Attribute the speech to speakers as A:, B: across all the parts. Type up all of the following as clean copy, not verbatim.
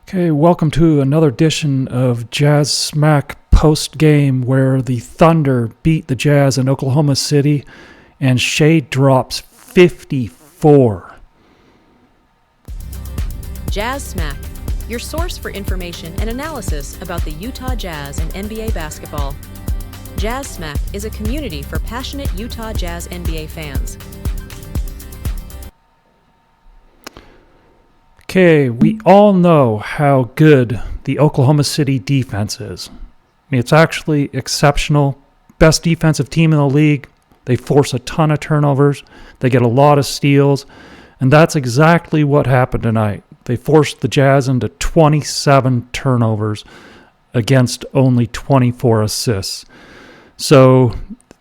A: Okay, welcome to another edition of Jazz Smack post game where the Thunder beat the Jazz in Oklahoma City and Shai drops 54.
B: Jazz Smack, your source for information and analysis about the Utah Jazz and NBA basketball. Jazz Smack is a community for passionate Utah Jazz NBA fans.
A: Okay, we all know how good the Oklahoma City defense is. I mean, it's actually exceptional. Best defensive team in the league. They force a ton of turnovers. They get a lot of steals. And that's exactly what happened tonight. They forced the Jazz into 27 turnovers against only 24 assists. So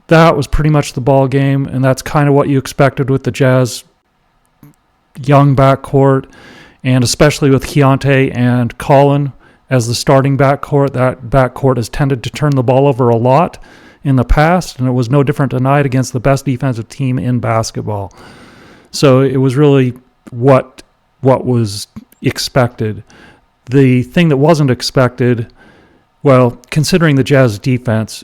A: that was pretty much the ball game, and that's kind of what you expected with the Jazz young backcourt. And especially with Keontae and Colin as the starting backcourt, that backcourt has tended to turn the ball over a lot in the past, and it was no different tonight against the best defensive team in basketball. So it was really what was expected. The thing that wasn't expected, well, considering the Jazz defense,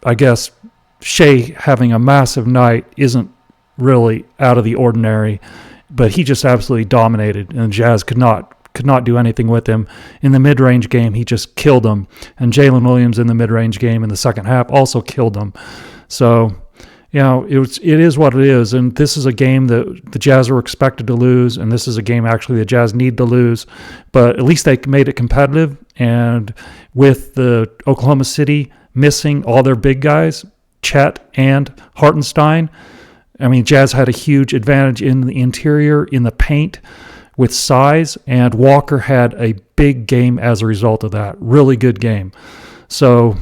A: I guess Shai having a massive night isn't really out of the ordinary. But he just absolutely dominated, and the Jazz could not do anything with him. In the mid-range game, he just killed them. And Jalen Williams in the mid-range game in the second half also killed them. So, it is what it is. And this is a game that the Jazz were expected to lose, and this is a game actually the Jazz need to lose. But at least they made it competitive. And with the Oklahoma City missing all their big guys, Chet and Hartenstein, I mean, Jazz had a huge advantage in the interior, in the paint, with size, and Walker had a big game as a result of that. Really good game. So,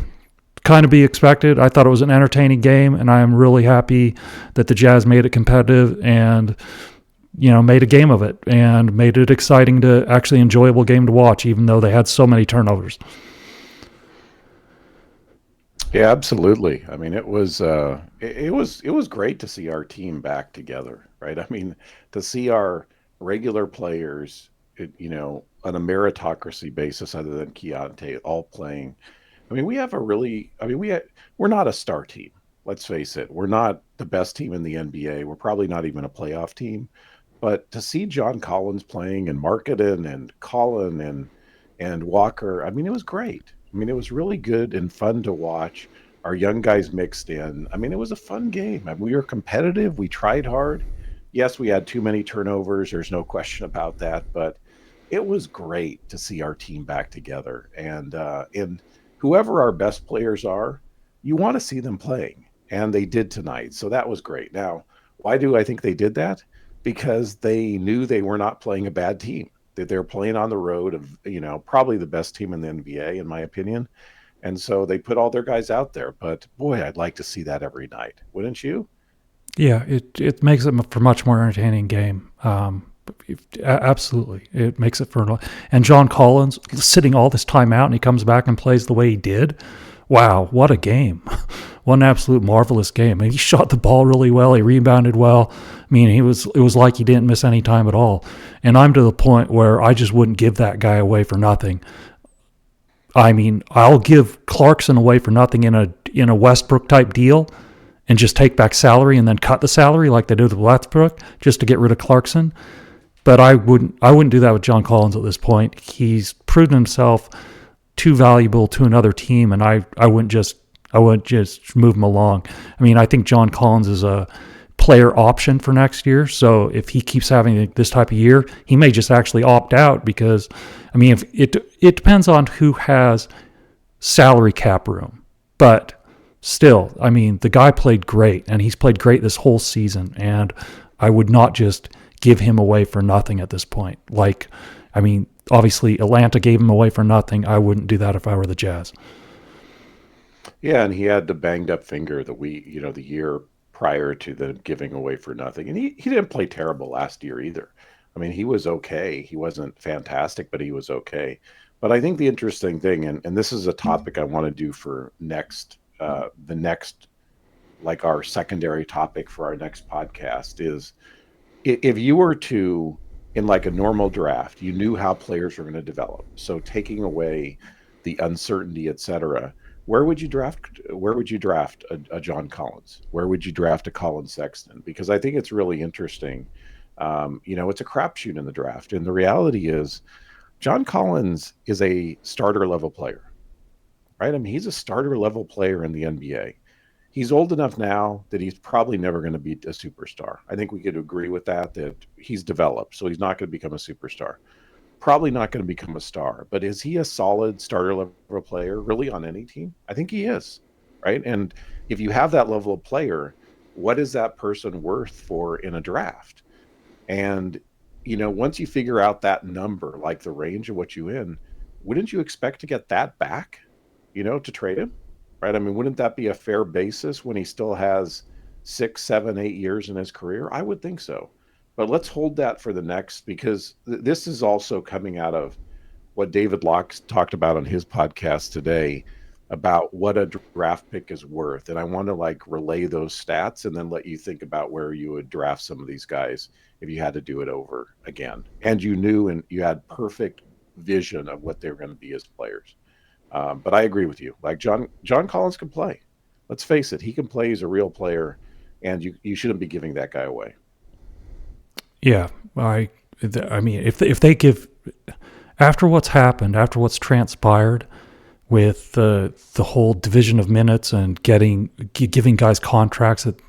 A: kind of be expected. I thought it was an entertaining game, and I am really happy that the Jazz made it competitive and, made a game of it and made it exciting to actually enjoyable game to watch, even though they had so many turnovers.
C: Yeah, absolutely. I mean, it was great to see our team back together, right? I mean, to see our regular players, on a meritocracy basis, other than Keontae, all playing. I mean, we're not a star team. Let's face it. We're not the best team in the NBA. We're probably not even a playoff team. But to see John Collins playing and Marketing and Colin and Walker, I mean, it was great. I mean, it was really good and fun to watch. Our young guys mixed in. I mean, it was a fun game. I mean, we were competitive. We tried hard. Yes, we had too many turnovers. There's no question about that. But it was great to see our team back together. And whoever our best players are, you want to see them playing. And they did tonight. So that was great. Now, why do I think they did that? Because they knew they were not playing a bad team. That they're playing on the road of, probably the best team in the NBA, in my opinion. And so they put all their guys out there. But boy, I'd like to see that every night. Wouldn't you?
A: Yeah, it makes it for a much more entertaining game. Absolutely. It makes it for and John Collins sitting all this time out and he comes back and plays the way he did. Wow, what a game. What an absolute marvelous game. I mean, he shot the ball really well. He rebounded well. I mean, it was like he didn't miss any time at all. And I'm to the point where I just wouldn't give that guy away for nothing. I mean, I'll give Clarkson away for nothing in a Westbrook type deal and just take back salary and then cut the salary like they do with Westbrook just to get rid of Clarkson. But I wouldn't do that with John Collins at this point. He's proven himself too valuable to another team, and I wouldn't just move him along. I mean, I think John Collins is a player option for next year. So if he keeps having this type of year, he may just actually opt out because, I mean, if it depends on who has salary cap room. But still, I mean, the guy played great, and he's played great this whole season, and I would not just give him away for nothing at this point. Like, I mean, obviously Atlanta gave him away for nothing. I wouldn't do that if I were the Jazz.
C: Yeah, and he had the banged up finger the year prior to the giving away for nothing. And he didn't play terrible last year either. I mean, he was okay. He wasn't fantastic, but he was okay. But I think the interesting thing, and this is a topic I want to do for the next, like our secondary topic for our next podcast, is if you were to in like a normal draft, you knew how players were going to develop. So taking away the uncertainty, etc. Where would you draft? Where would you draft a John Collins? Where would you draft a Colin Sexton? Because I think it's really interesting. It's a crapshoot in the draft, and the reality is John Collins is a starter level player, right? I mean, he's a starter level player in the NBA. He's old enough now that he's probably never going to be a superstar. I think we could agree with that he's developed, so he's not going to become a superstar. Probably not going to become a star, but is he a solid starter level player really on any team? I think he is, right? And if you have that level of player, what is that person worth for in a draft? And once you figure out that number, like the range of what you in, wouldn't you expect to get that back, to trade him? Right? I mean, wouldn't that be a fair basis when he still has 6, 7, 8 years in his career? I would think so. But let's hold that for the next, because this is also coming out of what David Locke talked about on his podcast today about what a draft pick is worth. And I want to like relay those stats and then let you think about where you would draft some of these guys if you had to do it over again. And you knew and you had perfect vision of what they were going to be as players. But I agree with you. Like John Collins can play. Let's face it, he can play. He's a real player, and you shouldn't be giving that guy away.
A: Yeah, I mean, if they give, after what's happened, after what's transpired with the whole division of minutes and giving guys contracts that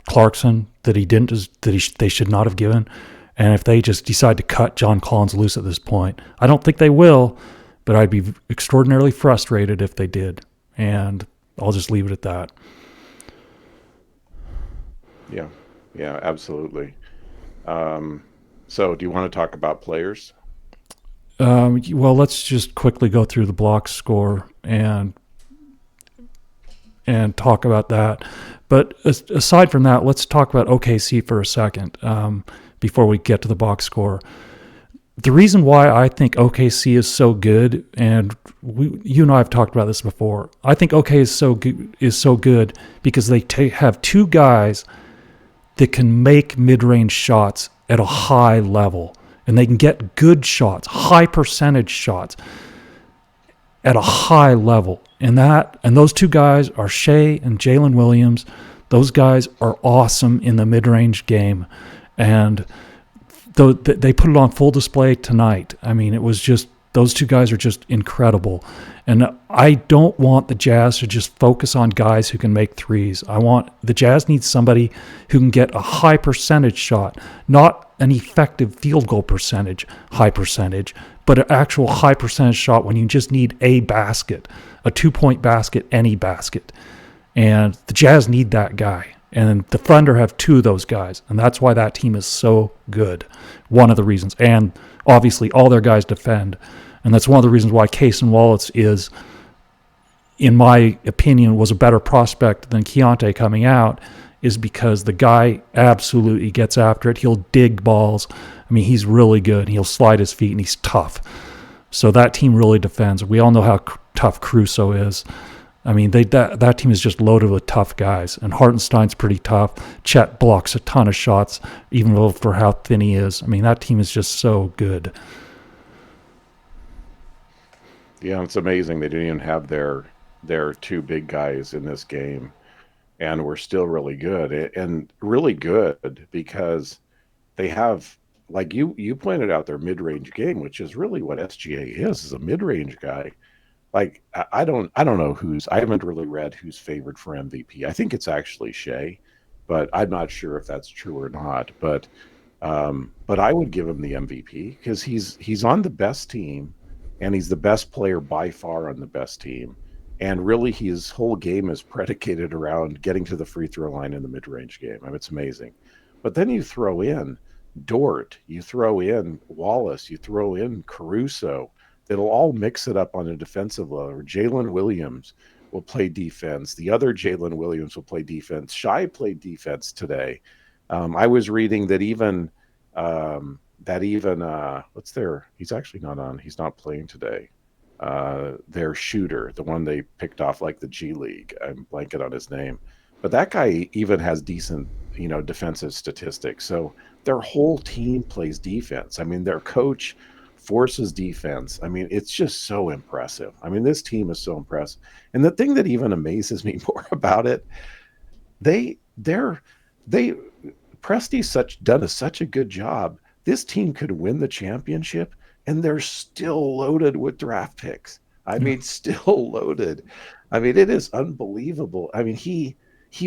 A: Clarkson that he didn't, they should not have given, and if they just decide to cut John Collins loose at this point, I don't think they will, but I'd be extraordinarily frustrated if they did, and I'll just leave it at that.
C: Yeah, absolutely. So do you want to talk about players?
A: Well, let's just quickly go through the block score and talk about that. But aside from that, let's talk about OKC for a second before we get to the box score. The reason why I think OKC is so good, and you and I have talked about this before, I think OKC is so good because they have two guys that can make mid-range shots at a high level, and they can get good shots, high percentage shots at a high level. And those two guys are Shai and Jalen Williams. Those guys are awesome in the mid-range game, and they put it on full display tonight. I mean, it was just, those two guys are just incredible. And I don't want the Jazz to just focus on guys who can make threes. The Jazz needs somebody who can get a high percentage shot, not an effective field goal percentage, high percentage, but an actual high percentage shot when you just need a basket, a 2-point basket, any basket. And the Jazz need that guy. And the Thunder have two of those guys. And that's why that team is so good. One of the reasons. And obviously all their guys defend. And that's one of the reasons why Cason Wallace is, in my opinion, was a better prospect than Keontae coming out, is because the guy absolutely gets after it. He'll dig balls. I mean, he's really good. He'll slide his feet, and he's tough. So that team really defends. We all know how tough Caruso is. I mean, that team is just loaded with tough guys. And Hartenstein's pretty tough. Chet blocks a ton of shots, even for how thin he is. I mean, that team is just so good.
C: Yeah, it's amazing they didn't even have their two big guys in this game, and we're still really good. And really good because they have, like you pointed out, their mid-range game, which is really what SGA is a mid-range guy. Like I don't know I haven't really read who's favored for MVP. I think it's actually Shai, but I'm not sure if that's true or not. But I would give him the MVP because he's on the best team, and he's the best player by far on the best team. And really, his whole game is predicated around getting to the free throw line in the mid-range game. I mean, it's amazing. But then you throw in Dort, you throw in Wallace, you throw in Caruso. It'll all mix it up on a defensive level. Jalen Williams will play defense. The other Jalen Williams will play defense. Shai played defense today. I was reading that he's actually not on. He's not playing today. Their shooter, the one they picked off like the G League. I'm blanking on his name. But that guy even has decent, defensive statistics. So their whole team plays defense. I mean, their coach forces defense. I mean, it's just so impressive. I mean, this team is so impressive. And the thing that even amazes me more about it, they Presti's done such a good job. This team could win the championship, and they're still loaded with draft picks. I
A: Yeah.
C: mean, still loaded. I mean, it is unbelievable. I mean, he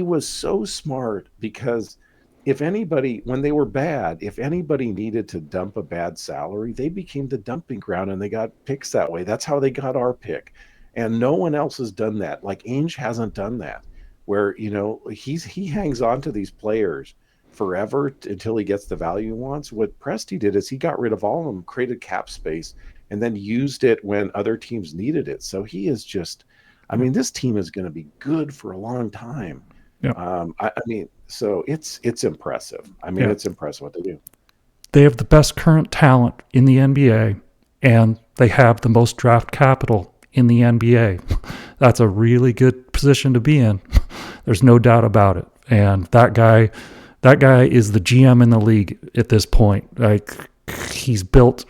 C: was so smart because if anybody, when they were bad, if anybody needed to dump a bad salary, they became the dumping ground and they got picks that way. That's how they got our pick. And no one else has done that. Like Ainge hasn't done that, where he hangs on to these players forever until he gets the value he wants. What Presti did is he got rid of all of them, created cap space, and then used it when other teams needed it. So he is just, I
A: Yeah.
C: mean, this team is going to be good for a long time.
A: Yeah.
C: I mean, so it's impressive. I mean,
A: Yeah.
C: it's impressive what they do.
A: They have the best current talent in the NBA, and they have the most draft capital in the NBA. That's a really good position to be in. There's no doubt about it. And that guy is the GM in the league at this point. Like he's built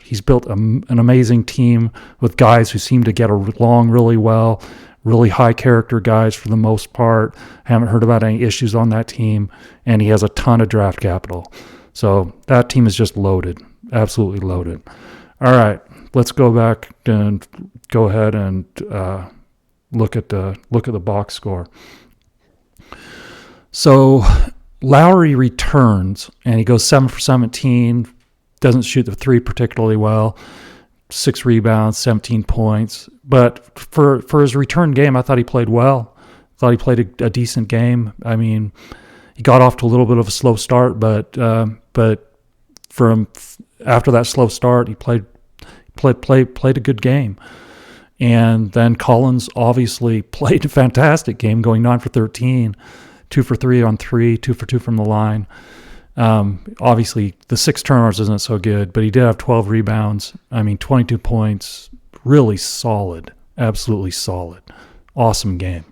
A: an amazing team with guys who seem to get along really well, really high character guys for the most part. Haven't heard about any issues on that team, and he has a ton of draft capital. So that team is just loaded, absolutely loaded. All right, let's go back and go ahead and look at the box score. So Lowry returns and he goes 7 for 17. Doesn't shoot the three particularly well. 6 rebounds, 17 points. But for his return game, I thought he played well. Thought he played a decent game. I mean, he got off to a little bit of a slow start, but from after that slow start, he played a good game. And then Collins obviously played a fantastic game, going 9 for 13, 2 for 3 on 3, 2 for 2 from the line. Obviously, the 6 turnovers isn't so good, but he did have 12 rebounds. I mean, 22 points. Really solid. Absolutely solid. Awesome game.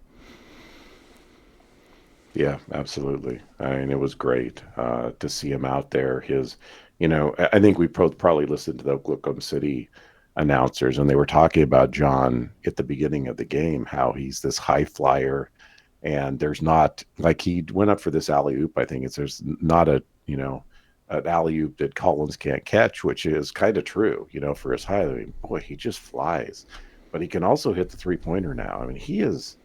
C: Yeah, absolutely. I mean, it was great to see him out there. I think we probably listened to the Oklahoma City announcers, and they were talking about John at the beginning of the game, how he's this high flyer, and there's not like he went up for this alley oop. I think there's not an alley oop that Collins can't catch, which is kind of true, for his height. I mean, boy, he just flies, but he can also hit the 3-pointer now. I mean, he's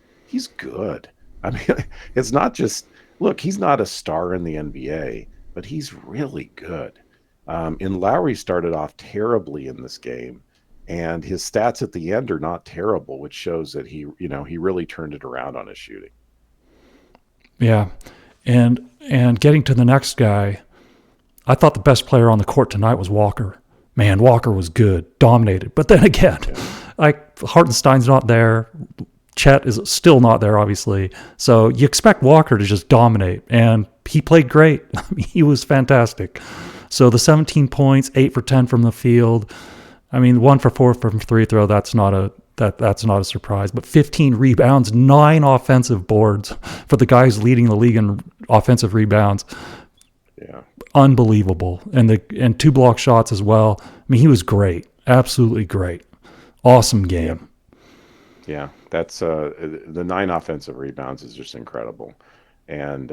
C: good. I mean, it's not just look, he's not a star in the NBA, but he's really good. And Lowry started off terribly in this game, and his stats at the end are not terrible, which shows that he really turned it around on his shooting.
A: Yeah. And getting to the next guy, I thought the best player on the court tonight was Walker. Man, Walker was good, dominated. But then again,
C: Yeah.
A: like Hartenstein's not there. Chet is still not there, obviously. So you expect Walker to just dominate, and he played great. I mean, he was fantastic. So the 17 points, 8 for 10 from the field. I mean, 1 for 4 from free throw. That's not a surprise. But 15 rebounds, 9 offensive boards for the guys leading the league in offensive rebounds.
C: Yeah.
A: Unbelievable. And 2 block shots as well. I mean, he was great. Absolutely great. Awesome game.
C: Yeah, that's the 9 offensive rebounds is just incredible, and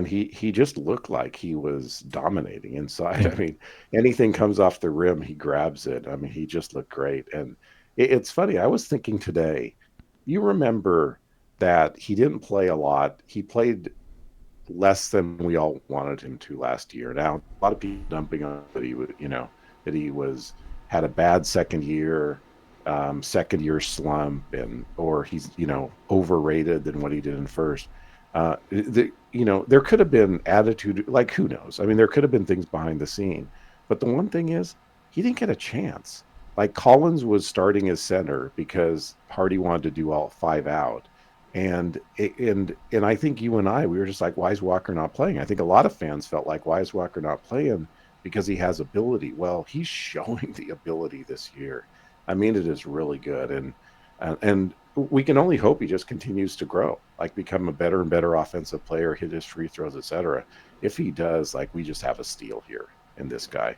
C: he just looked like he was dominating inside.
A: Yeah.
C: I mean, anything comes off the rim, he grabs it. I mean, he just looked great, and it's funny. I was thinking today, you remember that he didn't play a lot. He played less than we all wanted him to last year. Now, a lot of people dumping on that he would, that he was had a bad second year slump, and or he's overrated than what he did in first. There could have been attitude, like who knows? I mean, there could have been things behind the scene, but the one thing is he didn't get a chance. Like Collins was starting as center because Hardy wanted to do all 5 out. And I think you and we were just like, why is Walker not playing? I think a lot of fans felt like, why is Walker not playing? Because he has ability. Well, he's showing the ability this year. I mean, it is really good, and we can only hope he just continues to grow, like become a better and better offensive player, hit his free throws, etc. If he does, like we just have a steal here in this guy.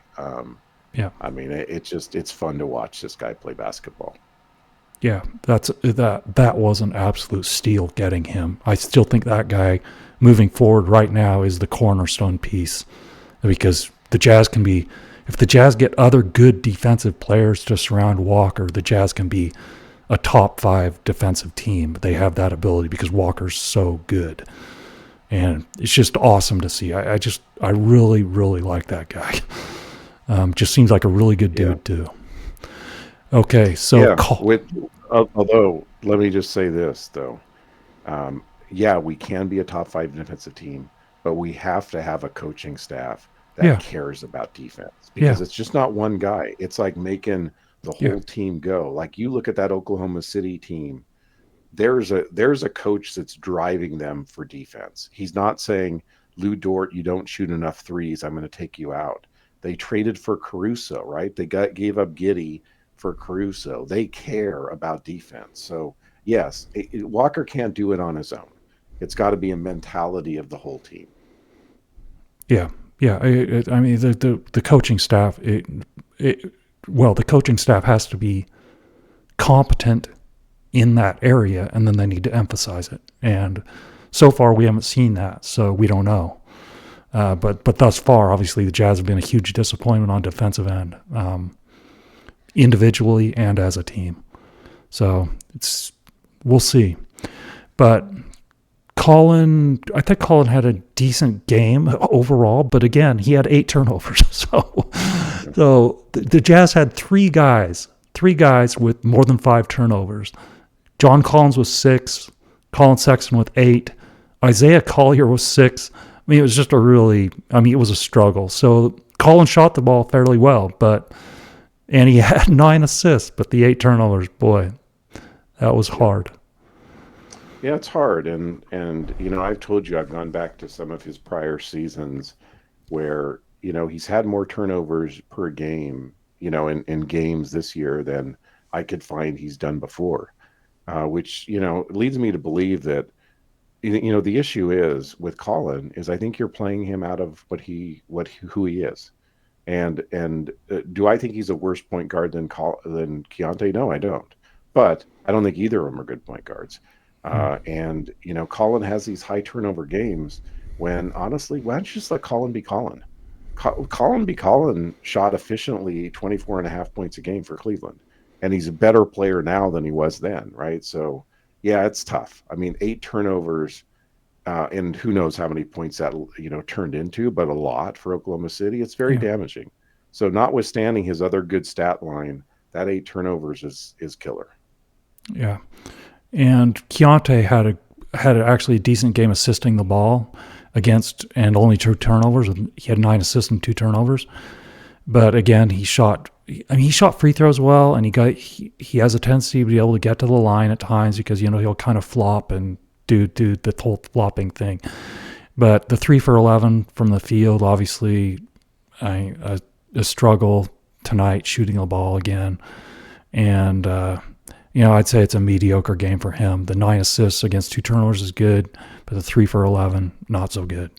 A: Yeah.
C: I mean, it's fun to watch this guy play basketball.
A: Yeah, that was an absolute steal getting him. I still think that guy moving forward right now is the cornerstone piece, because the Jazz can be, if the Jazz get other good defensive players to surround Walker, the Jazz can be a top 5 defensive team. They have that ability because Walker's so good. And it's just awesome to see. I really, really like that guy. Just seems like a really good dude too. Okay, so
C: although let me just say this though, we can be a top 5 defensive team, but we have to have a coaching staff that cares about defense, because it's just not one guy. It's like making the whole team go. Like you look at that Oklahoma City team, there's a coach that's driving them for defense. He's not saying, Lou Dort, you don't shoot enough threes, I'm going to take you out. They traded for Caruso, right? They gave up Giddey for Caruso. They care about defense. So yes, Walker can't do it on his own. It's got to be a mentality of the whole team.
A: Yeah. I mean, the coaching staff. The coaching staff has to be competent in that area, and then they need to emphasize it. And so far, we haven't seen that, so we don't know. But thus far, obviously, the Jazz have been a huge disappointment on defensive end, individually and as a team. So we'll see. But I think Colin had a decent game overall, but again, he had 8 turnovers. So the Jazz had 3 guys with more than 5 turnovers. John Collins was 6, Colin Sexton with 8, Isaiah Collier was 6. I mean, it was just it was a struggle. So Colin shot the ball fairly well, and he had 9 assists, but the 8 turnovers, boy, that was hard.
C: Yeah, it's hard. And I've told you, I've gone back to some of his prior seasons where, he's had more turnovers per game, in games this year than I could find he's done before, which, leads me to believe that, the issue is with Colin is I think you're playing him out of who he is. And do I think he's a worse point guard than Keontae? No, I don't. But I don't think either of them are good point guards. And Colin has these high turnover games when, honestly, why don't you just let Colin be Colin? Colin shot efficiently 24.5 points a game for Cleveland, and he's a better player now than he was then, right? So, yeah, it's tough. I mean, 8 turnovers, and who knows how many points that turned into, but a lot for Oklahoma City. It's very damaging. So, notwithstanding his other good stat line, that 8 turnovers is killer.
A: Yeah. And Keontae had actually a decent game assisting the ball and only 2 turnovers. He had 9 assists and 2 turnovers. But again, he shot free throws well, and he has a tendency to be able to get to the line at times because he'll kind of flop and do the whole flopping thing. But the 3 for 11 from the field, obviously, a struggle tonight shooting the ball again, and I'd say it's a mediocre game for him. The 9 assists against 2 turnovers is good, but the 3 for 11, not so good.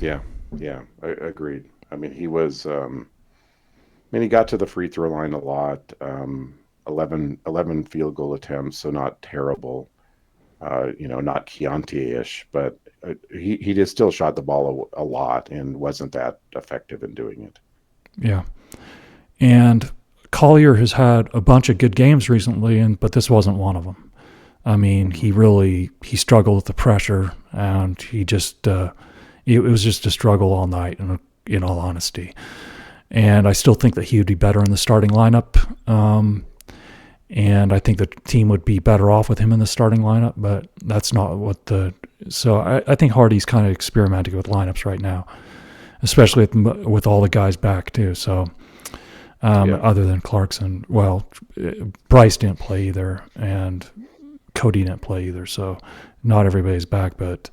C: Yeah, I agreed. I mean, he was. He got to the free throw line a lot. 11 field goal attempts, so not terrible. Not Keontae-ish, but he just still shot the ball a lot and wasn't that effective in doing it.
A: Yeah, and Collier has had a bunch of good games recently, but this wasn't one of them. I mean, he struggled with the pressure, and he just it was just a struggle all night, in all honesty. And I still think that he would be better in the starting lineup, and I think the team would be better off with him in the starting lineup, but that's not so I think Hardy's kind of experimenting with lineups right now, especially with all the guys back too, so... Other than Clarkson, Bryce didn't play either, and Cody didn't play either. So not everybody's back, but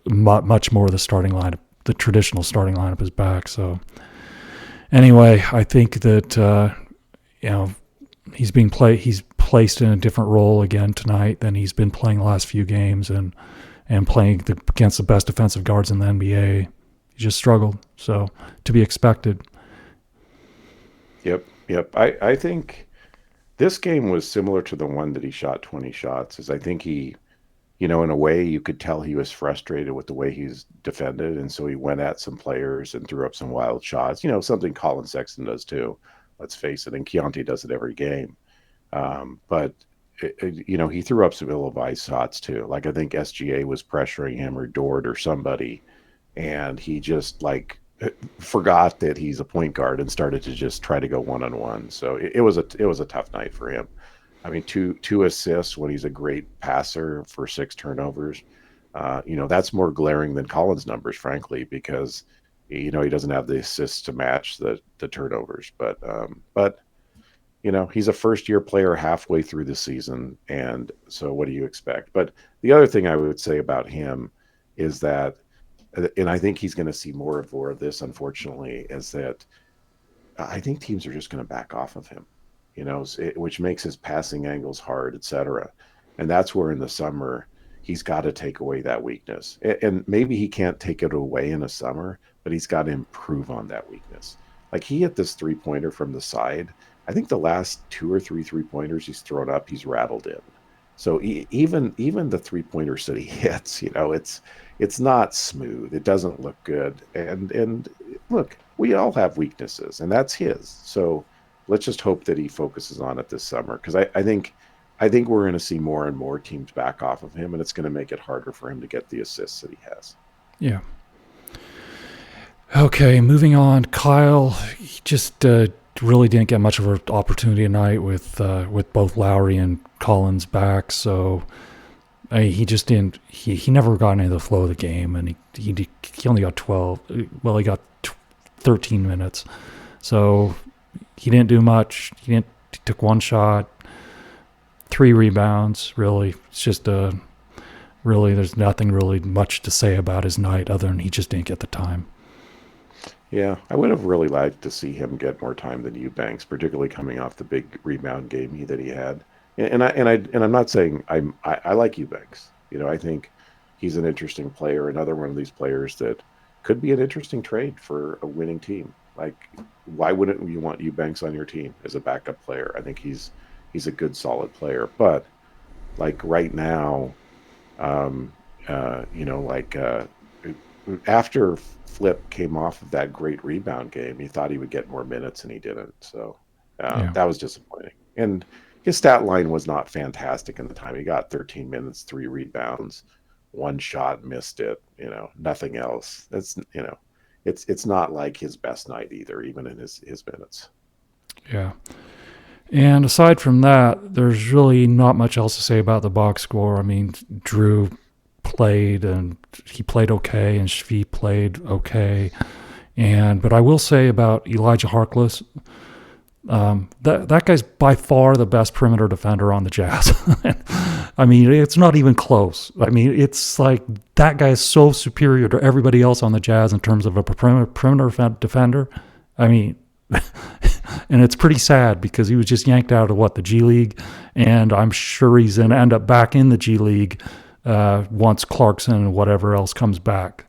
A: much more of the starting lineup, the traditional starting lineup, is back. So anyway, I think that He's placed in a different role again tonight than he's been playing the last few games, and playing against the best defensive guards in the NBA. He just struggled, so to be expected.
C: Yep. I think this game was similar to the one that he shot 20 shots. Is I think he, in a way, you could tell he was frustrated with the way he's defended, and so he went at some players and threw up some wild shots. Something Colin Sexton does too. Let's face it, and Keontae does it every game. But he threw up some ill-advised shots too. Like I think SGA was pressuring him or Dort or somebody, and he just forgot that he's a point guard and started to just try to go one-on-one. So it was a tough night for him. I mean, two assists when he's a great passer for 6 turnovers. That's more glaring than Collins' numbers, frankly, because he doesn't have the assists to match the turnovers. But he's a first-year player halfway through the season, and so what do you expect? But the other thing I would say about him is that, and I think he's going to see more of this, unfortunately, is that I think teams are just going to back off of him, which makes his passing angles hard, etc. And that's where in the summer he's got to take away that weakness. And maybe he can't take it away in the summer, but he's got to improve on that weakness. Like he hit this 3-pointer from the side. I think the last 2 or 3 3-pointers he's thrown up, he's rattled in. So even the 3-pointers that he hits, it's not smooth. It doesn't look good. And look, we all have weaknesses, and that's his. So let's just hope that he focuses on it this summer, because I think we're going to see more and more teams back off of him, and it's going to make it harder for him to get the assists that he has.
A: Yeah. Okay, moving on. Kyle, he just really didn't get much of an opportunity tonight with both Lowry and Collins back. So he just didn't. He never got into the flow of the game, and he only got 12. Well, he got 13 minutes, so he didn't do much. He took 1 shot, 3 rebounds. Really, it's just really there's nothing really much to say about his night other than he just didn't get the time.
C: Yeah, I would have really liked to see him get more time than Eubanks, particularly coming off the big rebound game that he had. And I'm not saying I like Eubanks. I think he's an interesting player, another one of these players that could be an interesting trade for a winning team. Like, why wouldn't you want Eubanks on your team as a backup player? I think he's a good, solid player. But like right now, after Flip came off of that great rebound game, he thought he would get more minutes and he didn't. So that was disappointing. And his stat line was not fantastic in the time. He got 13 minutes, 3 rebounds, 1 shot, missed it, nothing else. That's, it's not like his best night either, even in his minutes.
A: Yeah. And aside from that, there's really not much else to say about the box score. I mean, Drew played, and he played okay, and Shvi played okay. But I will say about Elijah Harkless, that guy's by far the best perimeter defender on the Jazz. I mean, it's not even close. I mean, it's like that guy is so superior to everybody else on the Jazz in terms of a perimeter defender. I mean, and it's pretty sad because he was just yanked out of the G League, and I'm sure he's going to end up back in the G League once Clarkson and whatever else comes back,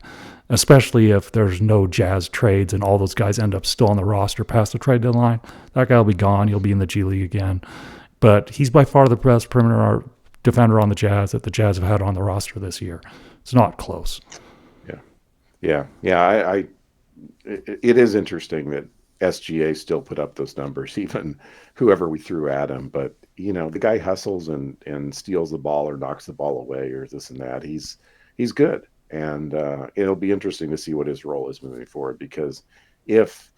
A: especially if there's no Jazz trades and all those guys end up still on the roster past the trade deadline. That guy will be gone. He'll be in the G League again. But he's by far the best perimeter defender on the Jazz that the Jazz have had on the roster this year. It's not close.
C: Yeah. It is interesting that SGA still put up those numbers, even whoever we threw at him. But, the guy hustles and steals the ball or knocks the ball away or this and that. He's good. And it'll be interesting to see what his role is moving forward, because if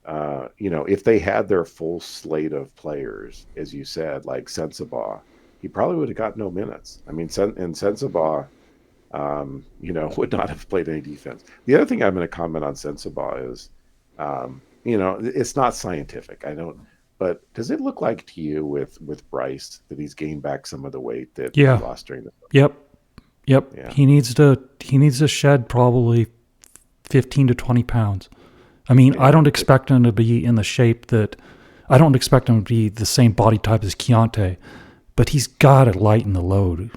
C: they had their full slate of players, as you said, like Sensabaugh, he probably would have got no minutes. I mean, Sensabaugh, would not have played any defense. The other thing I'm going to comment on Sensabaugh is, it's not scientific. I don't, but does it look like to you with Bryce that he's gained back some of the weight that he lost during the?
A: Yep. Yeah. He needs to shed probably 15 to 20 pounds. I mean, I don't expect him to be in the shape that I don't expect him to be the same body type as Keontae, but he's got to lighten the load.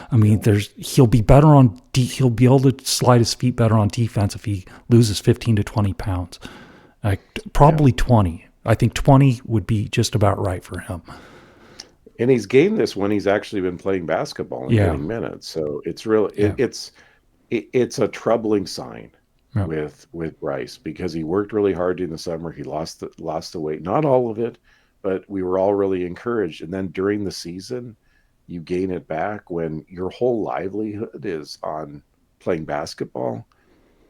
A: I mean, he'll be better on he'll be able to slide his feet better on defense if he loses 15 to 20 pounds. Probably 20. I think 20 would be just about right for him.
C: And he's gained this when he's actually been playing basketball and getting minutes. So it's really it's a troubling sign with Bryce, because he worked really hard in the summer. He lost the weight, not all of it, but we were all really encouraged. And then during the season, you gain it back when your whole livelihood is on playing basketball.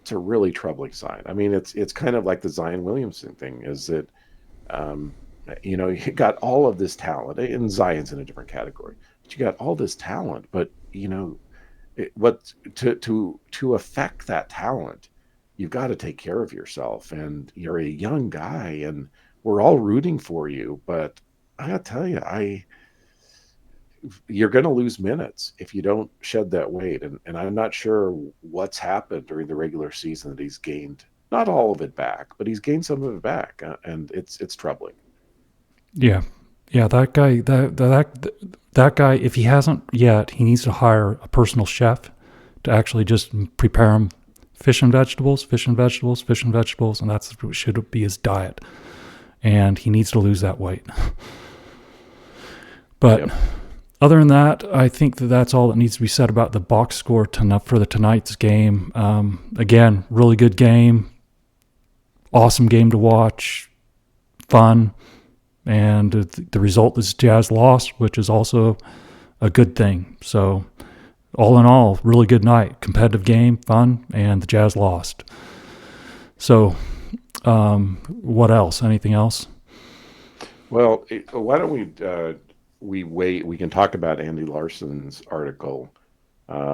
C: It's a really troubling sign. I mean, it's kind of like the Zion Williamson thing, is that you got all of this talent, and Zion's in a different category, but you got all this talent, but to affect that talent, you've got to take care of yourself, and you're a young guy, and we're all rooting for you. But I gotta tell you, you're going to lose minutes if you don't shed that weight, and I'm not sure what's happened during the regular season that he's gained not all of it back, but he's gained some of it back, and it's troubling.
A: Yeah, that guy, if he hasn't yet, he needs to hire a personal chef to actually just prepare him fish and vegetables, and that should be his diet. And he needs to lose that weight. But other than that, I think that's all that needs to be said about the box score for tonight's game. Again, really good game, awesome game to watch, fun. And the result is Jazz lost, which is also a good thing. So all in all, really good night. Competitive game, fun, and the Jazz lost. So what else? Anything else?
C: Well, why don't we wait? We can talk about Andy Larson's article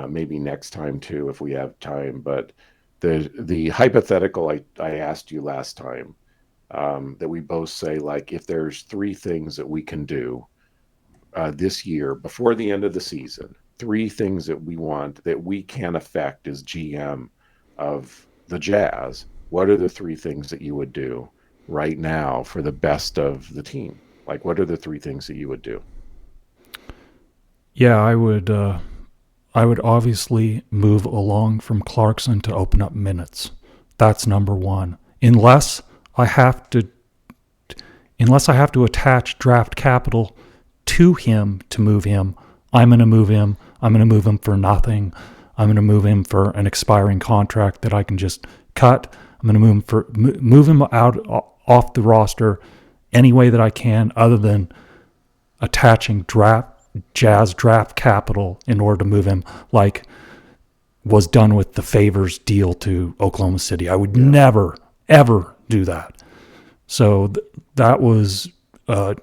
C: maybe next time too, if we have time. But the hypothetical I asked you last time, that we both say, like, if there's 3 things that we can do this year before the end of the season, 3 things that we want, that we can affect as GM of the Jazz, what are the 3 things that you would do right now for the best of the team? Like, what are the 3 things that you would do?
A: Yeah, I would obviously move along from Clarkson to open up minutes. That's number 1. Unless I have to attach draft capital to him to move him, I'm going to move him. I'm going to move him for nothing. I'm going to move him for an expiring contract that I can just cut. I'm going to move him out off the roster any way that I can, other than attaching Jazz draft capital in order to move him, like was done with the Favors deal to Oklahoma City. I would never, ever do that. So that was a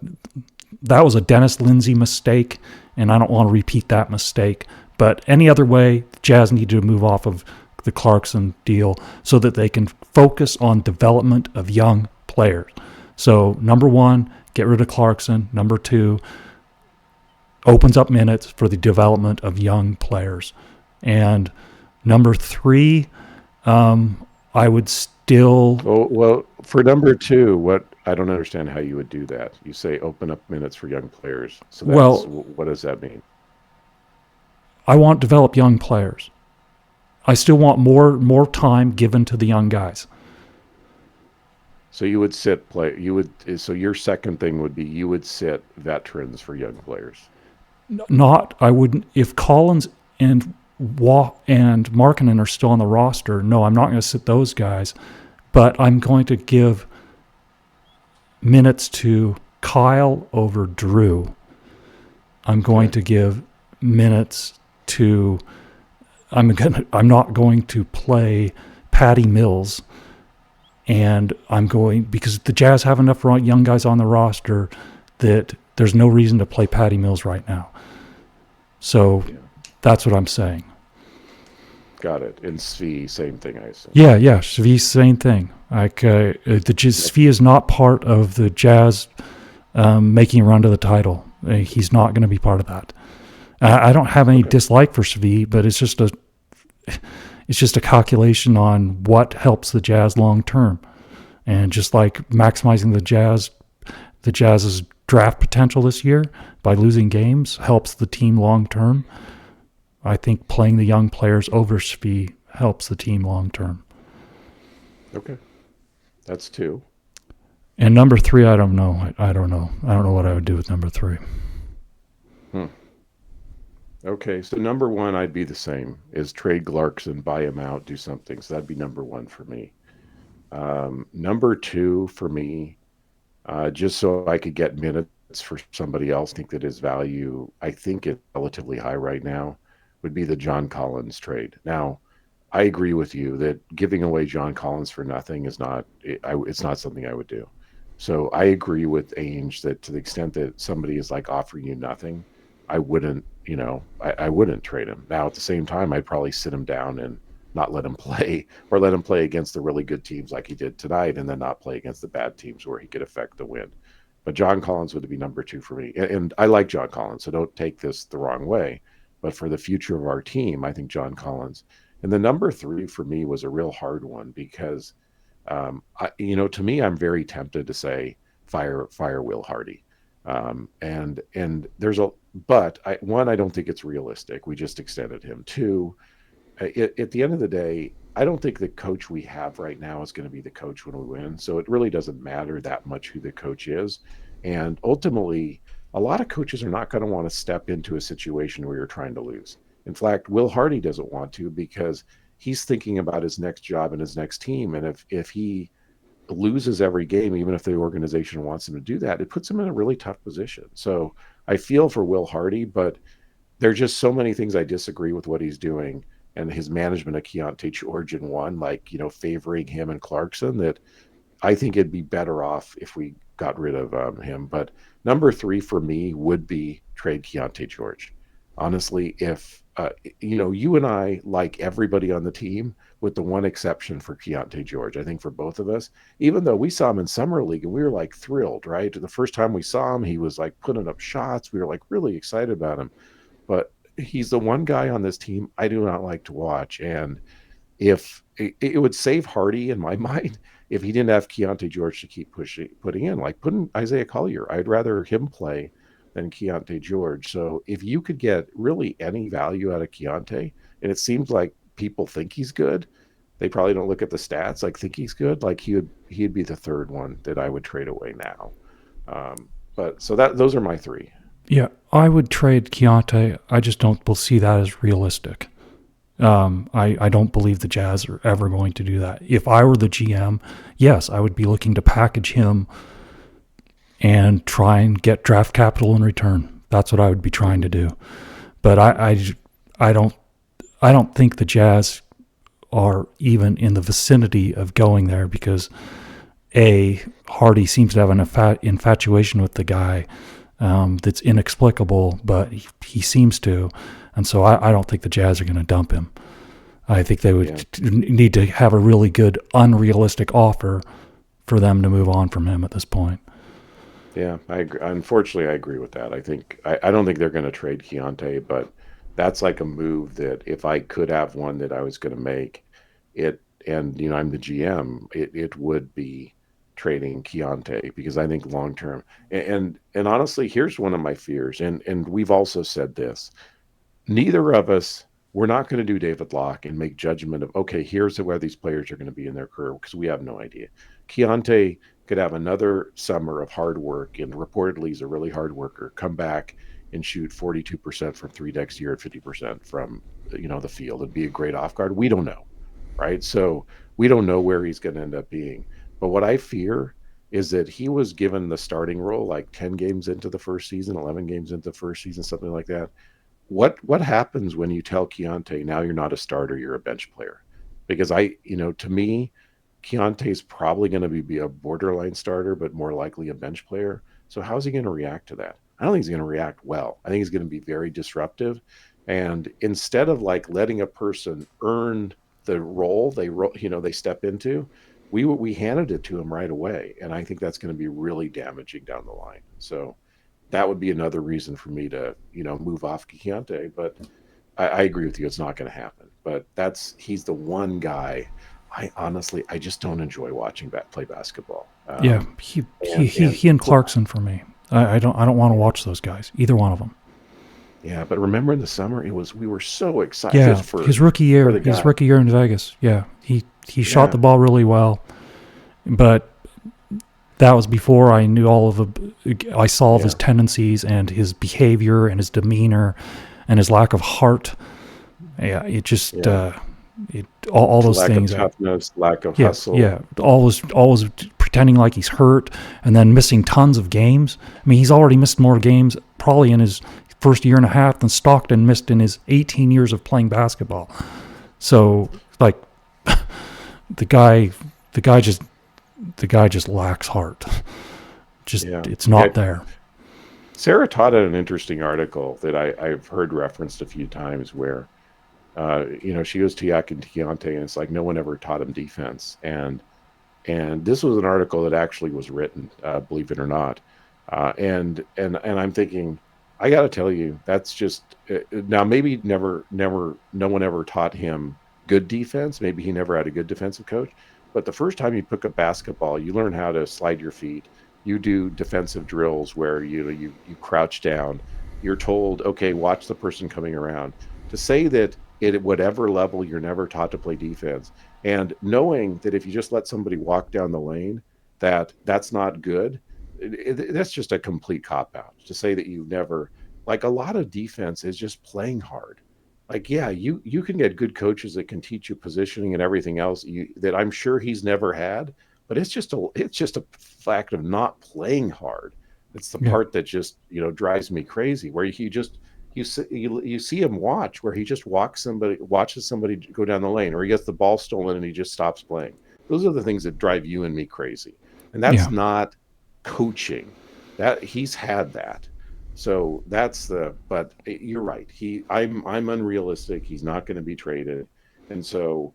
A: Dennis Lindsay mistake, and I don't want to repeat that mistake. But any other way, the Jazz need to move off of the Clarkson deal so that they can focus on development of young players. So number 1, get rid of Clarkson. Number 2, opens up minutes for the development of young players. And number 3, I would still...
C: Well, for number 2, I don't understand how you would do that. You say open up minutes for young players. So what does that mean?
A: I want to develop young players. I still want more time given to the young guys.
C: So you would so your second thing would be you would sit veterans for young players.
A: I wouldn't, if Collins and Markkanen are still on the roster, no, I'm not going to sit those guys, but I'm going to give minutes to Kyle over Drew. I'm going to give minutes to, I'm not going to play Patty Mills, and because the Jazz have enough young guys on the roster that there's no reason to play Patty Mills right now. So that's what I'm saying.
C: Got it. And Svi, same thing, I assume.
A: Yeah, Svi, same thing. Like Svi is not part of the Jazz making a run to the title. He's not going to be part of that. I don't have any dislike for Svi, but it's just a calculation on what helps the Jazz long term, and just like maximizing the Jazz the Jazz's draft potential this year by losing games helps the team long term. I think playing the young players over Svi helps the team long term.
C: Okay. That's 2.
A: And number 3, I don't know. I don't know. I don't know what I would do with number 3.
C: Okay, so number 1, I'd be the same, is trade Clarkson, buy him out, do something. So that'd be number 1 for me. Number 2 for me, just so I could get minutes for somebody else, think that his value, I think it's relatively high right now, would be the John Collins trade. Now, I agree with you that giving away John Collins for nothing is not, it's not something I would do. So I agree with Ainge that to the extent that somebody is like offering you nothing, I wouldn't, I wouldn't trade him. Now, at the same time, I'd probably sit him down and not let him play, or let him play against the really good teams like he did tonight, and then not play against the bad teams where he could affect the win. But John Collins would be number 2 for me. And I like John Collins, so don't take this the wrong way. But for the future of our team, I think John Collins. And the number 3 for me was a real hard one because, to me, I'm very tempted to say fire Will Hardy. And there's but I don't think it's realistic. We just extended him. 2, at the end of the day, I don't think the coach we have right now is going to be the coach when we win. So it really doesn't matter that much who the coach is. And ultimately, a lot of coaches are not going to want to step into a situation where you're trying to lose. In fact, Will Hardy doesn't want to because he's thinking about his next job and his next team. And if he loses every game, even if the organization wants him to do that, it puts him in a really tough position. So I feel for Will Hardy, but there's just so many things I disagree with what he's doing and his management of Keontae George in one, like, favoring him and Clarkson, that I think it'd be better off if we got rid of him. But number 3 for me would be trade Keontae George. Honestly, if, you and I like everybody on the team with the one exception for Keontae George, I think for both of us, even though we saw him in Summer League and we were like thrilled, right? The first time we saw him, he was like putting up shots. We were like really excited about him. But he's the one guy on this team I do not like to watch. And if it would save Hardy in my mind if he didn't have Keontae George to keep putting in, like putting Isaiah Collier. I'd rather him play than Keontae George. So if you could get really any value out of Keontae, and it seems like people think he's good, they probably don't look at the stats, like think he's good, like he'd be the 3rd one that I would trade away now. But so those are my 3.
A: Yeah, I would trade Keontae. I just don't see that as realistic. I don't believe the Jazz are ever going to do that. If I were the GM, yes, I would be looking to package him and try and get draft capital in return. That's what I would be trying to do. But I don't think the Jazz are even in the vicinity of going there because Hardy seems to have an infatuation with the guy. That's inexplicable, but he seems to. And so I don't think the Jazz are going to dump him. I think they would need to have a really good, unrealistic offer for them to move on from him at this point.
C: Yeah, I agree. Unfortunately, I agree with that. I don't think they're going to trade Keontae, but that's like a move that if I could have one that I was going to make it, and I'm the GM, it would be trading Keontae, because I think long term, and honestly, here's one of my fears, and we've also said this: neither of us, we're not going to do David Locke and make judgment of, okay, here's where these players are going to be in their career, because we have no idea. Keontae could have another summer of hard work, and reportedly he's a really hard worker, come back and shoot 42% from 3 next year at 50% from the field and be a great off guard. We don't know, right? So we don't know where he's going to end up being. But what I fear is that he was given the starting role like 10 games into the first season, 11 games into the first season, something like that. What happens when you tell Keontae, now you're not a starter, you're a bench player? Because to me, Keontae's probably going to be a borderline starter, but more likely a bench player. So how's he going to react to that? I don't think he's going to react well. I think he's going to be very disruptive. And instead of like letting a person earn the role they step into, we handed it to him right away. And I think that's going to be really damaging down the line. So that would be another reason for me to, move off Keontae. But I agree with you. It's not going to happen. But he's the one guy I just don't enjoy watching play basketball.
A: Yeah,
C: And
A: he and Clarkson for me. I don't want to watch those guys, either one of them.
C: yeah, but remember in the summer, we were so excited
A: Yeah,
C: for
A: his rookie year,
C: the guy.
A: in Vegas. Yeah, he shot
C: Yeah,
A: the ball really well, but that was before I knew I saw all of his
C: yeah,
A: tendencies and his behavior and his demeanor and his lack of heart. Yeah, it just
C: yeah.
A: all those
C: Lack of
A: things.
C: toughness, lack of
A: Yeah,
C: hustle.
A: yeah. Always pretending like he's hurt and then missing tons of games. I mean, he's already missed more games probably in his first year and a half than Stockton missed in his 18 years of playing basketball. So, like, the guy just lacks heart. Just
C: Yeah.
A: it's not there.
C: Sarah taught an interesting article that I've heard referenced a few times where, she goes to Yak and Keontae, and it's like no one ever taught him defense. And this was an article that actually was written, believe it or not. And I'm thinking, I got to tell you, that's just now maybe no one ever taught him good defense. Maybe he never had a good defensive coach. But the first time you pick up basketball, you learn how to slide your feet. You do defensive drills where you crouch down. You're told, okay, watch the person coming around. To say that at whatever level you're never taught to play defense, and knowing that if you just let somebody walk down the lane, that's not good. That's just a complete cop out to say that you never, like, a lot of defense is just playing hard. Like, yeah, you can get good coaches that can teach you positioning and everything else that I'm sure he's never had, but it's just a fact of not playing hard. It's the
A: Yeah,
C: part that just drives me crazy. Where you see him watch where he just watches somebody go down the lane, or he gets the ball stolen and he just stops playing. Those are the things that drive you and me crazy, and that's
A: yeah,
C: not coaching. That he's had that. So but you're right. I'm unrealistic. He's not going to be traded. And so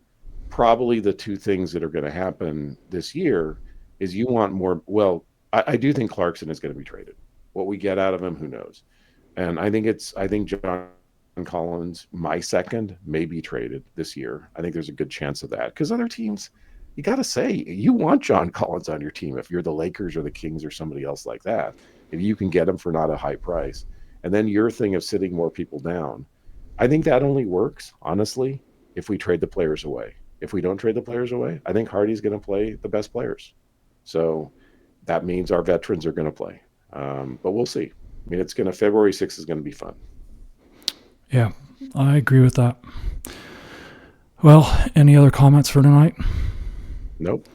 C: probably the two things that are going to happen this year is you want more. Well, I do think Clarkson is going to be traded. What we get out of him, who knows? And I think John Collins, my second, may be traded this year. I think there's a good chance of that because other teams, you got to say, you want John Collins on your team if you're the Lakers or the Kings or somebody else like that. If you can get him for not a high price. And then your thing of sitting more people down, I think that only works, honestly, if we trade the players away. If we don't trade the players away, I think Hardy's going to play the best players. So that means our veterans are going to play. But we'll see. I mean, February 6th is going to be fun.
A: yeah. I agree with that. Well, any other comments for tonight?
C: Nope.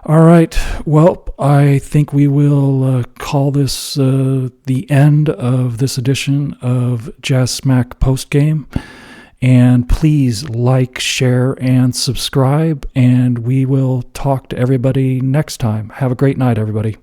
A: All right. Well, I think we will call this the end of this edition of Jazz Smack Postgame. And please like, share, and subscribe. And we will talk to everybody next time. Have a great night, everybody.